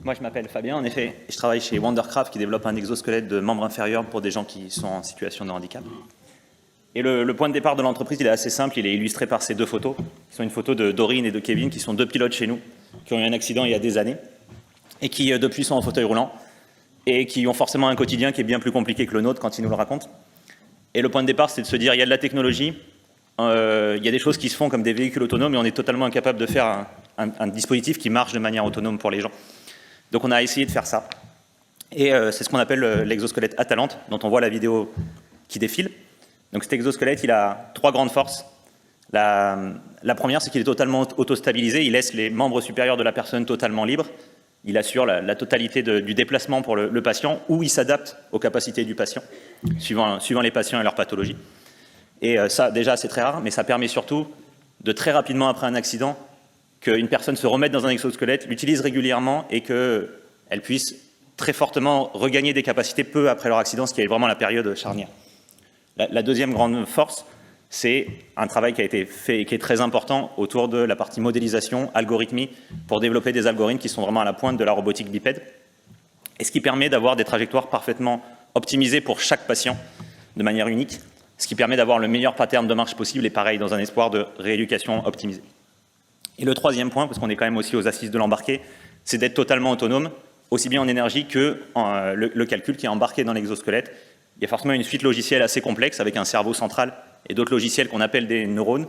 Moi, je m'appelle Fabien, en effet, je travaille chez Wondercraft qui développe un exosquelette de membre inférieur pour des gens qui sont en situation de handicap. Et le point de départ de l'entreprise, il est assez simple, il est illustré par ces deux photos, qui sont une photo de Doreen et de Kevin, qui sont deux pilotes chez nous, qui ont eu un accident il y a des années, et qui depuis sont en fauteuil roulant, et qui ont forcément un quotidien qui est bien plus compliqué que le nôtre quand ils nous le racontent. Et le point de départ, c'est de se dire, il y a de la technologie, il y a des choses qui se font comme des véhicules autonomes, et on est totalement incapable de faire un dispositif qui marche de manière autonome pour les gens. Donc on a essayé de faire ça. Et c'est ce qu'on appelle l'exosquelette Atalante, dont on voit la vidéo qui défile. Donc cet exosquelette, il a trois grandes forces. La première, c'est qu'il est totalement auto-stabilisé, il laisse les membres supérieurs de la personne totalement libres, il assure la totalité du déplacement pour le patient, ou il s'adapte aux capacités du patient, suivant les patients et leur pathologie. Et ça, déjà, c'est très rare, mais ça permet surtout de très rapidement, après un accident, qu'une personne se remette dans un exosquelette, l'utilise régulièrement et qu'elle puisse très fortement regagner des capacités peu après leur accident, ce qui est vraiment la période charnière. La deuxième grande force, c'est un travail qui a été fait et qui est très important autour de la partie modélisation, algorithmie, pour développer des algorithmes qui sont vraiment à la pointe de la robotique bipède, et ce qui permet d'avoir des trajectoires parfaitement optimisées pour chaque patient de manière unique, ce qui permet d'avoir le meilleur pattern de marche possible et pareil dans un espoir de rééducation optimisée. Et le troisième point, parce qu'on est quand même aussi aux assises de l'embarqué, c'est d'être totalement autonome, aussi bien en énergie que le calcul qui est embarqué dans l'exosquelette. Il y a forcément une suite logicielle assez complexe avec un cerveau central et d'autres logiciels qu'on appelle des neurones.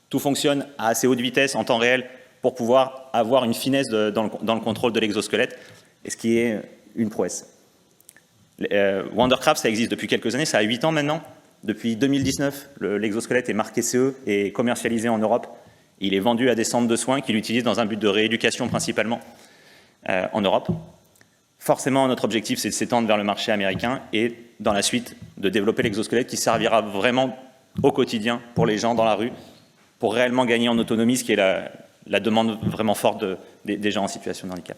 Tout fonctionne à assez haute vitesse en temps réel pour pouvoir avoir une finesse dans le contrôle de l'exosquelette, et ce qui est une prouesse. Wondercraft, ça existe depuis quelques années, ça a 8 ans maintenant. Depuis 2019, l'exosquelette est marqué CE et commercialisé en Europe. Il est vendu à des centres de soins qui l'utilisent dans un but de rééducation principalement en Europe. Forcément, notre objectif, c'est de s'étendre vers le marché américain et, dans la suite, de développer l'exosquelette qui servira vraiment au quotidien pour les gens dans la rue, pour réellement gagner en autonomie, ce qui est la demande vraiment forte des gens en situation de handicap.